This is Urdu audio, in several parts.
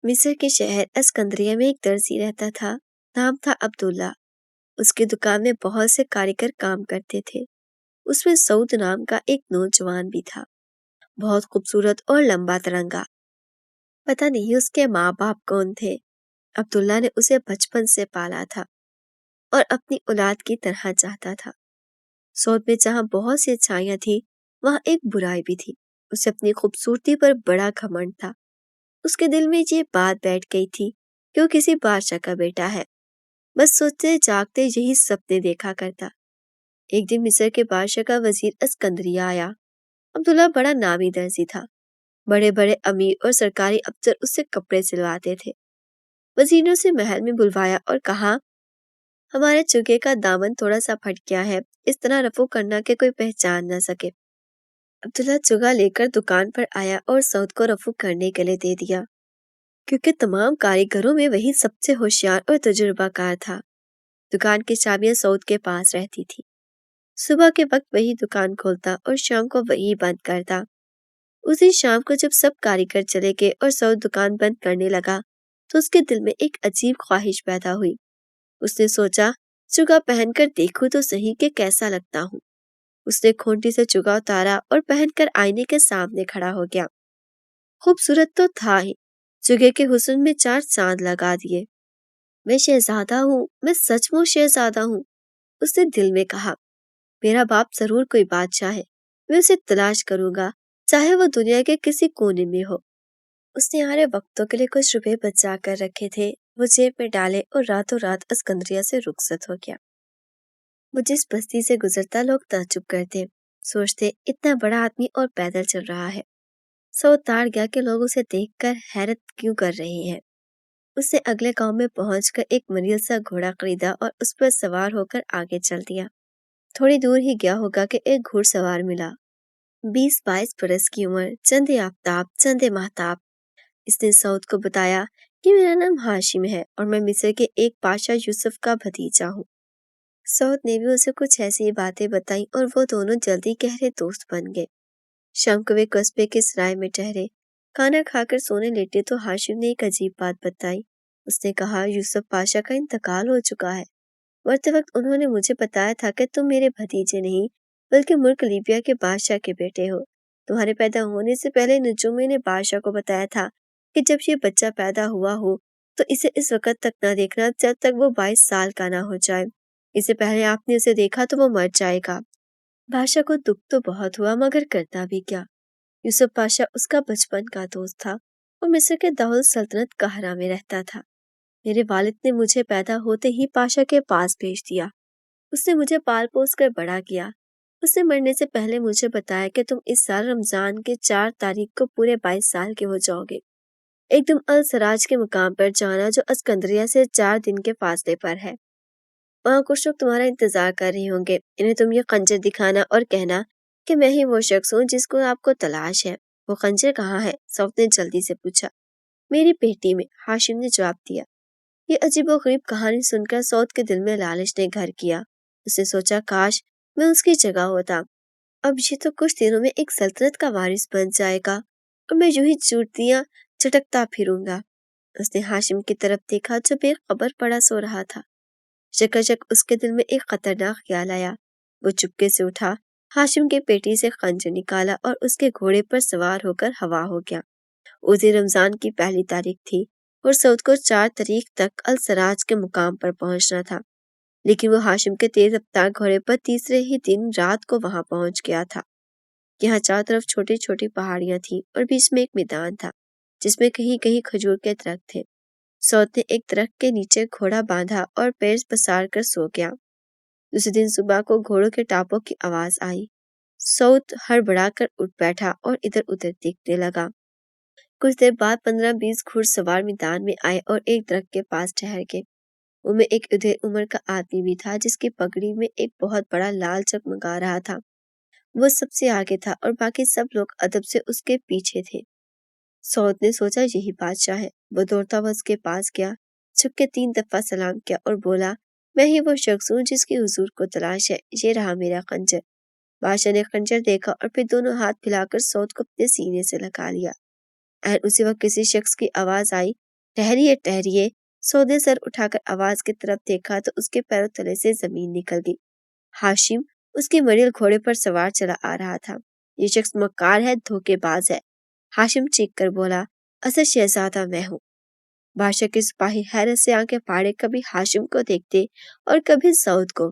مصر کے شہر اسکندریہ میں ایک درزی رہتا تھا، نام تھا عبداللہ۔ اس کی دکان میں بہت سے کاریگر کام کرتے تھے۔ اس میں سعود نام کا ایک نوجوان بھی تھا، بہت خوبصورت اور لمبا ترنگا۔ پتہ نہیں اس کے ماں باپ کون تھے۔ عبداللہ نے اسے بچپن سے پالا تھا اور اپنی اولاد کی طرح چاہتا تھا۔ سعود میں جہاں بہت سی اچھائیاں تھی، وہاں ایک برائی بھی تھی۔ اسے اپنی خوبصورتی پر بڑا گھمنڈ تھا۔ اس کے دل میں یہ بات بیٹھ گئی تھی کہ وہ کسی بادشاہ کا بیٹا ہے، بس سوچتے جاگتے یہی سپنے دیکھا کرتا۔ ایک دن مصر کے بادشاہ کا وزیر اسکندریہ آیا۔ عبداللہ بڑا نامی درزی تھا۔ بڑے بڑے امیر اور سرکاری افسر اس سے کپڑے سلواتے تھے۔ وزیر نے اسے محل میں بلوایا اور کہا، ہمارے چگے کا دامن تھوڑا سا پھٹ گیا ہے، اس طرح رفو کرنا کہ کوئی پہچان نہ سکے۔ عبداللہ چگا لے کر دکان پر آیا اور سعود کو رفو کرنے کے لیے دے دیا، کیونکہ تمام کاریگروں میں وہی سب سے ہوشیار اور تجربہ کار تھا۔ دکان کی چابیاں سعود کے پاس رہتی تھی۔ صبح کے وقت وہی دکان کھولتا اور شام کو وہی بند کرتا۔ اسی شام کو جب سب کاریگر چلے گئے اور سعود دکان بند کرنے لگا تو اس کے دل میں ایک عجیب خواہش پیدا ہوئی۔ اس نے سوچا، چگا پہن کر دیکھوں تو صحیح کہ کیسا لگتا ہوں۔ اس نے کھونٹی سے چگا اتارا اور پہن کر آئینے کے سامنے کھڑا ہو گیا۔ خوبصورت تو تھا ہی، چگے کے حسن میں 4 چاند لگا دیے۔ میں شہزادہ ہوں، میں سچ مچ شہزادہ ہوں۔ اس نے دل میں کہا، میرا باپ ضرور کوئی بادشاہ ہے، میں اسے تلاش کروں گا، چاہے وہ دنیا کے کسی کونے میں ہو۔ اس نے آنے وقتوں کے لیے کچھ روپے بچا کر رکھے تھے، وہ جیب میں ڈالے اور راتوں رات اسکندریہ سے رخصت ہو گیا۔ وہ جس بستی سے گزرتا لوگ تعجب کرتے، سوچتے اتنا بڑا آدمی اور پیدل چل رہا ہے۔ سعود تاڑ گیا کہ لوگ اسے دیکھ کر حیرت کیوں کر رہے ہیں۔ اس نے اگلے گاؤں میں پہنچ کر ایک مریل سا گھوڑا خریدا اور اس پر سوار ہو کر آگے چل دیا۔ تھوڑی دور ہی گیا ہوگا کہ ایک گھوڑ سوار ملا، 20-22 برس کی عمر، چندے آفتاب چندے مہتاب۔ اس نے سعود کو بتایا کہ میرا نام ہاشم ہے اور میں مصر کے ایک بادشاہ یوسف کا بھتیجا ہوں۔ سعود نے بھی اسے کچھ ایسی باتیں بتائیں اور وہ دونوں جلدی گہرے دوست بن گئے۔ شام کو وہ قصبے کے سرائے میں ٹھہرے، کھانا کھا کر سونے لیٹے تو ہاشم نے ایک عجیب بات بتائی۔ اس نے کہا، یوسف پاشا کا انتقال ہو چکا ہے۔ مرتے وقت انہوں نے مجھے بتایا تھا کہ تم میرے بھتیجے نہیں بلکہ ملک لیبیا کے بادشاہ کے بیٹے ہو۔ تمہارے پیدا ہونے سے پہلے نجومی نے بادشاہ کو بتایا تھا کہ جب یہ بچہ پیدا ہوا ہو تو اسے اس وقت تک نہ دیکھنا جب تک وہ 22 سال کا نہ ہو جائے۔ اس سے پہلے آپ نے اسے دیکھا تو وہ مر جائے گا۔ بادشاہ کو دکھ تو بہت ہوا، مگر کرتا بھی کیا۔ یوسف پاشا اس کا بچپن کا دوست تھا اور مصر کے دارالسلطنت قاہرہ میں رہتا تھا۔ میرے والد نے مجھے پیدا ہوتے ہی پاشا کے پاس بھیج دیا۔ اس نے مجھے پال پوس کر بڑا کیا۔ اس نے مرنے سے پہلے مجھے بتایا کہ تم اس سال رمضان کے 4 تاریخ کو پورے 22 سال کے ہو جاؤ گے۔ ایک دم السراج کے مقام پر جانا جو اسکندریہ سے 4 دن کے فاصلے پر ہے۔ وہاں کچھ لوگ تمہارا انتظار کر رہے ہوں گے۔ انہیں تم یہ خنجر دکھانا اور کہنا کہ میں ہی وہ شخص ہوں جس کو آپ کو تلاش ہے۔ وہ خنجر کہاں ہے؟ سعود نے جلدی سے پوچھا۔ میری پیٹی میں، ہاشم نے جواب دیا۔ یہ عجیب و غریب کہانی سن کر سعود کے دل میں لالچ نے گھر کیا۔ اس نے سوچا، کاش میں اس کی جگہ ہوتا۔ اب یہ تو کچھ دنوں میں ایک سلطنت کا وارث بن جائے گا اور میں یوں ہی چوٹیاں چٹکتا پھروں گا۔ اس نے ہاشم کی طرف دیکھا جو بے خبر پڑا سو رہا تھا۔ شکشک اس کے دل میں ایک خطرناک خیال آیا۔ وہ چپکے سے اٹھا، ہاشم کے پیٹی سے خنجر نکالا اور اس کے گھوڑے پر سوار ہو کر ہوا ہو گیا۔ اس دن رمضان کی پہلی تاریخ تھی اور سعود کو 4 تاریخ تک السراج کے مقام پر پہنچنا تھا، لیکن وہ ہاشم کے تیز رفتار گھوڑے پر تیسرے ہی دن رات کو وہاں پہنچ گیا تھا۔ یہاں چاروں طرف چھوٹی چھوٹی پہاڑیاں تھیں اور بیچ میں ایک میدان تھا جس میں کہیں کہیں کھجور کے درخت تھے۔ سعود نے ایک درخت کے نیچے گھوڑا باندھا اور پیر پسار کر سو گیا۔ دوسرے دن صبح کو گھوڑوں کے ٹاپوں کی آواز آئی۔ سعود ہڑبڑا کر اٹھ بیٹھا اور ادھر ادھر دیکھنے لگا۔ کچھ دیر بعد 15-20 گھڑ سوار میدان میں آئے اور ایک درخت کے پاس ٹھہر گئے۔ ان میں ایک ادھر عمر کا آدمی بھی تھا جس کی پگڑی میں ایک بہت بڑا لال چکمگا رہا تھا۔ وہ سب سے آگے تھا اور باقی سب لوگ ادب سے اس کے پیچھے تھے۔ سعود نے سوچا یہی بادشاہ ہے۔ وہ دوڑتا ہوا اس کے پاس گیا، جھک کے 3 دفعہ سلام کیا اور بولا، میں ہی وہ شخص ہوں جس کی حضور کو تلاش ہے، یہ رہا میرا خنجر۔ بادشاہ نے خنجر دیکھا اور پھر دونوں ہاتھ پھیلا کر سعود کو اپنے سینے سے لگا لیا۔ اسی وقت کسی شخص کی آواز آئی، ٹھہریے ٹھہریے۔ سعود نے سر اٹھا کر آواز کی طرف دیکھا تو اس کے پیروں تلے سے زمین نکل گئی۔ ہاشم اس کے مڑیل گھوڑے پر سوار چلا آ رہا تھا۔ یہ شخص مکار ہے، دھوکے باز ہے، ہاشم چیخ کر بولا۔ اصل شہزادہ میں ہوں۔ بادشاہ کے سپاہی حیرت سے آنکھیں پھاڑے کبھی ہاشم کو دیکھتے اور کبھی سعود کو۔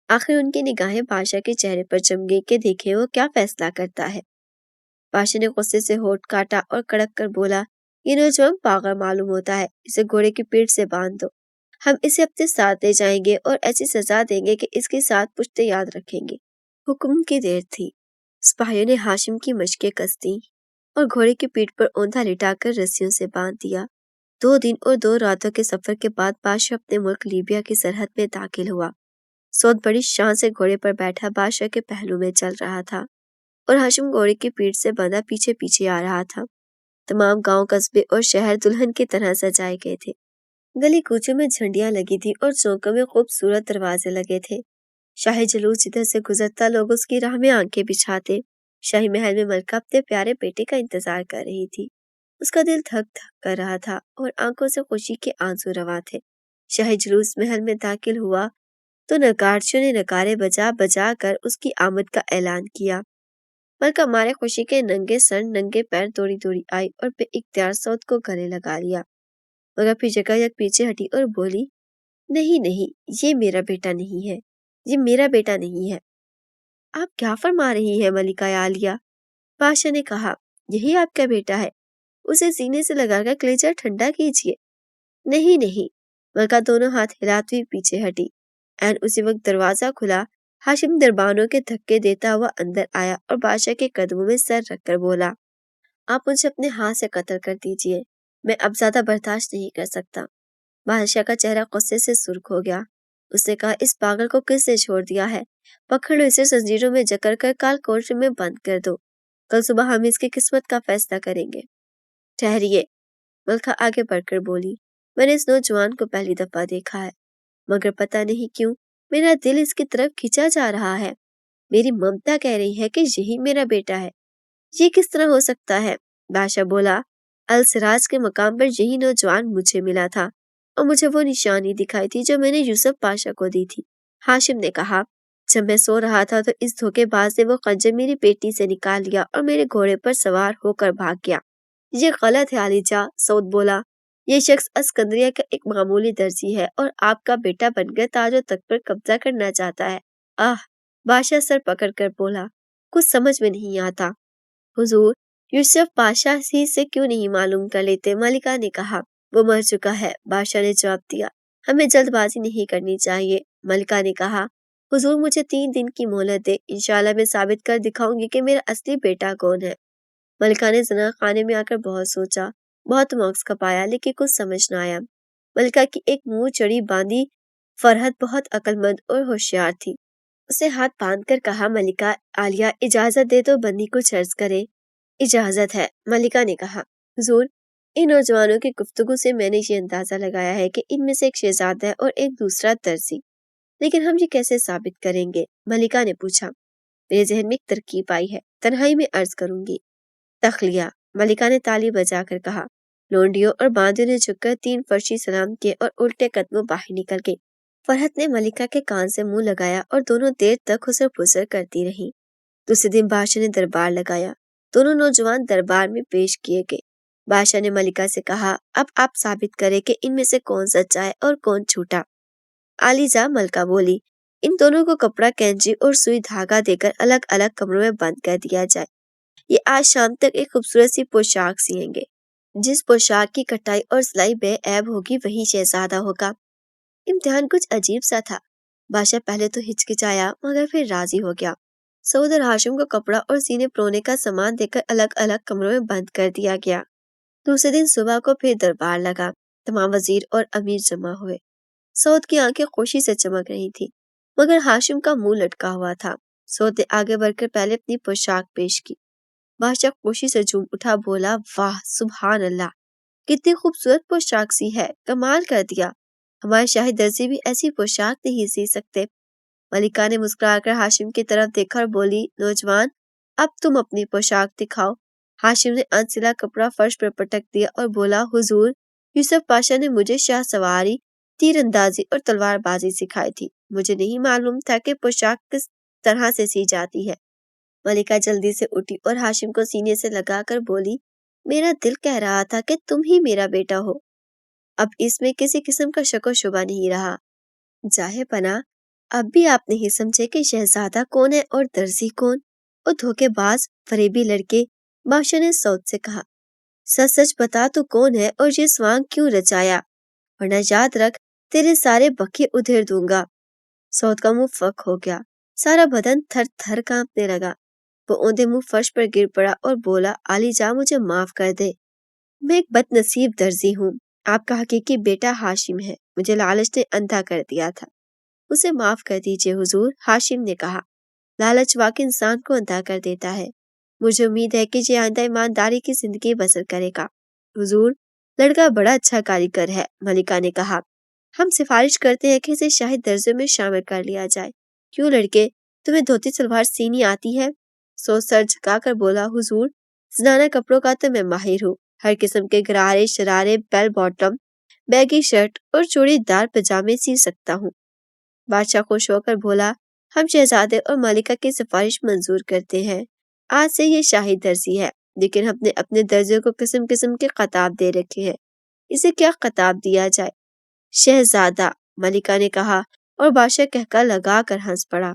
آخر ان کی نگاہیں بادشاہ کے چہرے پر جم گئی کہ دیکھیں وہ کیا فیصلہ کرتا ہے۔ بادشاہ نے غصے سے ہونٹ کاٹا اور کڑک کر بولا، یہ نوجوان پاگل معلوم ہوتا ہے، اسے گھوڑے کی پیٹھ سے باندھ دو۔ ہم اسے اپنے ساتھ لے جائیں گے اور ایسی سزا دیں گے کہ اس کی ساتھ پشتے یاد رکھیں گے۔ حکم کی دیر تھی۔ سپاہیوں نے ہاشم کی مشقیں کس دیں اور گھوڑے کی پیٹھ پر اوندا لٹا کر رسیوں سے باندھ دیا۔ 2 دن اور 2 راتوں کے سفر کے بعد بادشاہ اپنے ملک لیبیا کی سرحد میں داخل ہوا۔ سعود بڑی شان سے گھوڑے پر بیٹھا بادشاہ کے پہلو میں چل رہا تھا اور ہاشم گھوڑے کی پیٹھ سے بندھا پیچھے پیچھے آ رہا تھا۔ تمام گاؤں، قصبے اور شہر دلہن کی طرح سجائے گئے تھے۔ گلی کوچوں میں جھنڈیاں لگی تھی اور چوکوں میں خوبصورت دروازے لگے تھے۔ شاہی جلوس جدھر سے گزرتا لوگ اس کی راہ میں آنکھیں بچھاتے۔ شاہی محل میں ملکہ اپنے پیارے بیٹے کا انتظار کر رہی تھی۔ اس کا دل دھک دھک کر رہا تھا اور آنکھوں سے خوشی کے آنسو رواں تھے۔ شاہی جلوس محل میں داخل ہوا تو نگارچیوں نے نگارے بجا بجا کر اس کی آمد کا اعلان کیا۔ ملکہ مارے خوشی کے ننگے سر ننگے پیر دوڑی دوڑی آئی اور بے اختیار سعود کو گلے لگا لیا، مگر پھر جگہ یک پیچھے ہٹی اور بولی، نہیں نہیں، یہ میرا بیٹا نہیں ہے، یہ میرا بیٹا نہیں ہے۔ آپ کیا فرما رہی ہیں ملکہ عالیہ؟ بادشاہ نے کہا، یہی آپ کا بیٹا ہے، اسے سینے سے لگا کر کلیجہ ٹھنڈا کیجیے۔ نہیں نہیں، ملکہ دونوں ہاتھ ہلاتی ہوئی پیچھے ہٹی۔ عین اسی وقت دروازہ کھلا۔ ہاشم دربانوں کے دھکے دیتا ہوا اندر آیا اور بادشاہ کے قدموں میں سر رکھ کر بولا، آپ مجھے اپنے ہاتھ سے قتل کر دیجیے، میں اب زیادہ برداشت نہیں کر سکتا۔ بادشاہ کا چہرہ غصے سے سرخ ہو گیا۔ اس نے کہا، اس پاگل کو کس نے چھوڑ دیا ہے؟ پکڑ لو اسے، زنجیروں میں جکڑ کر کال کوٹھ میں بند کر دو، کل صبح ہم اس کی قسمت کا فیصلہ کریں گے۔ ٹھہریے، ملکہ آگے بڑھ کر بولی، میں نے اس نوجوان کو پہلی دفعہ دیکھا ہے، مگر پتہ نہیں کیوں میرا دل اس کی طرف کھینچا جا رہا ہے۔ میری ممتا کہہ رہی ہے کہ یہی میرا بیٹا ہے۔ یہ کس طرح ہو سکتا ہے؟ بادشاہ بولا، السراج کے مقام پر یہی نوجوان مجھے ملا تھا اور مجھے وہ نشانی دکھائی تھی جو میں نے یوسف پاشا کو دی تھی۔ ہاشم نے کہا، جب میں سو رہا تھا تو اس دھوکے باز نے وہ خنجر میری پیٹی سے نکال لیا اور میرے گھوڑے پر سوار ہو کر بھاگ گیا۔ یہ غلط ہے علی جا، سعود بولا، یہ شخص اسکندریہ کا ایک معمولی درزی ہے اور آپ کا بیٹا بن کر تاج و تخت پر قبضہ کرنا چاہتا ہے۔ بادشاہ سر پکڑ کر بولا، کچھ سمجھ میں نہیں آتا۔ حضور، یوسف پاشا ہی سے کیوں نہیں معلوم کر لیتے؟ ملکہ نے کہا، وہ مر چکا ہے، بادشاہ نے جواب دیا، ہمیں جلد بازی نہیں کرنی چاہیے۔ ملکہ نے کہا، حضور مجھے 3 دن کی مہلت دے، انشاءاللہ میں ثابت کر دکھاؤں گی کہ میرا اصلی بیٹا کون ہے۔ ملکہ نے زنا خانے میں آ کر بہت سوچا، بہت مغز کھپایا، لیکن کچھ سمجھ نہ آیا۔ ملکہ کی ایک منہ چڑی باندھی فرحت بہت عقل مند اور ہوشیار تھی۔ اسے ہاتھ باندھ کر کہا، ملکہ عالیہ اجازت دے تو بندی کچھ عرض کرے۔ اجازت ہے، ملکہ نے کہا۔ حضور، ان نوجوانوں کی گفتگو سے میں نے یہ اندازہ لگایا ہے کہ ان میں سے ایک شہزادہ ہے اور ایک دوسرا درزی، لیکن ہم یہ کیسے ثابت کریں گے؟ ملکہ نے پوچھا۔ میرے ذہن میں ایک ترکیب آئی ہے، تنہائی میں عرض کروں گی۔ تخلیہ، ملکہ نے تالی بجا کر کہا۔ لونڈیوں اور باندیوں نے جھک کر 3 فرشی سلام کیے اور الٹے قدموں باہر نکل گئے۔ فرحت نے ملکہ کے کان سے منہ لگایا اور دونوں دیر تک خسر پھسر کرتی رہی۔ دوسرے دن بادشاہ نے دربار لگایا۔ دونوں نوجوان دربار میں پیش کیے گئے۔ بادشاہ نے ملکہ سے کہا، اب آپ ثابت کریں کہ ان میں سے کون سچا ہے اور کون جھوٹا۔ عالیجا، ملکہ بولی، ان دونوں کو کپڑا، کینچی اور سوئی دھاگا دے کر الگ الگ کمروں میں بند کر دیا جائے۔ یہ آج شام تک ایک خوبصورت سی پوشاک سیئیں گے۔ جس پوشاک کی کٹائی اور سلائی بے عیب ہوگی وہی شہزادہ ہوگا۔ امتحان کچھ عجیب سا تھا۔ بادشاہ پہلے تو ہچکچایا مگر پھر راضی ہو گیا۔ سعود اور ہاشم کو کپڑا اور سینے پرونے کا سامان دے کر الگ الگ کمروں میں بند کر دیا گیا۔ دوسرے دن صبح کو پھر دربار لگا۔ تمام وزیر اور امیر جمع ہوئے۔ سعود کی آنکھیں خوشی سے چمک رہی تھی مگر ہاشم کا منہ لٹکا ہوا تھا۔ سعود نے آگے بڑھ کر پہلے اپنی پوشاک پیش کی۔ بادشاہ خوشی سے جھوم اٹھا، بولا، واہ، سبحان اللہ، کتنی خوبصورت پوشاک سی ہے، کمال کر دیا، ہمارے شاہی درزی بھی ایسی پوشاک نہیں سی سکتے۔ ملکہ نے مسکرا کر ہاشم کی طرف دیکھا اور بولی، نوجوان، اب تم اپنی پوشاک دکھاؤ۔ ہاشم نے انسلا کپڑا فرش پر پٹک دیا اور بولا، حضور، یوسف پاشا نے مجھے شاہ سواری، تیر اندازی اور تلوار بازی سکھائی تھی۔ مجھے نہیں معلوم تھا کہ پوشاک کس طرح سے سی جاتی ہے۔ ملکہ جلدی سے اٹھی اور ہاشم کو سینے سے لگا کر بولی، میرا دل کہہ رہا تھا کہ تم ہی میرا بیٹا ہو۔ اب اس میں کسی قسم کا شک و شبہ نہیں رہا۔ جاہے پناہ، اب بھی آپ نہیں سمجھے کہ شہزادہ کون ہے اور درزی کون؟ اور دھوکے باز فریبی لڑکے، بادشاہ نے سعود سے کہا۔ سچ سچ بتا تو کون ہے اور یہ سوانگ کیوں رچایا، ورنہ یاد رکھ تیرے سارے بکے ادھیر دوں گا۔ سعود کا منہ فک ہو گیا، سارا بدن تھر تھر کانپنے لگا۔ وہ اوندے منہ فرش پر گر پڑا اور بولا، عالی جاں مجھے معاف کر دے، میں ایک بد نصیب درزی ہوں۔ آپ کا حقیقی بیٹا ہاشم ہے، مجھے لالچ نے اندھا کر دیا تھا۔ اسے معاف کر دیجئے حضور، ہاشم نے کہا۔ لالچ واقعی انسان کو اندھا کر دیتا ہے۔ مجھے امید ہے کہ یہ آئندہ ایمانداری کی زندگی بسر کرے گا۔ حضور، لڑکا بڑا اچھا کاریگر ہے، ملکہ نے کہا۔ ہم سفارش کرتے ہیں کہ اسے شاہی درجے میں شامل کر لیا جائے۔ کیوں لڑکے، تمہیں دھوتی سلوار سینی آتی ہے؟ سو سر جھکا کر بولا، حضور، زنانہ کپڑوں کا تو میں ماہر ہوں۔ ہر قسم کے غرارے، شرارے، بیل باٹم، بیگی شرٹ اور چوڑی دار پجامے سی سکتا ہوں۔ بادشاہ خوش ہو کر بولا، ہم شہزادے اور ملکہ کی سفارش منظور کرتے ہیں۔ آج سے یہ شاہی درزی ہے، لیکن ہم نے اپنے درزے کو قسم قسم کے خطاب دے رکھے ہیں۔ اسے کیا خطاب دیا جائے؟ شہزادہ، ملکہ نے کہا، اور بادشاہ کہکا لگا کر ہنس پڑا۔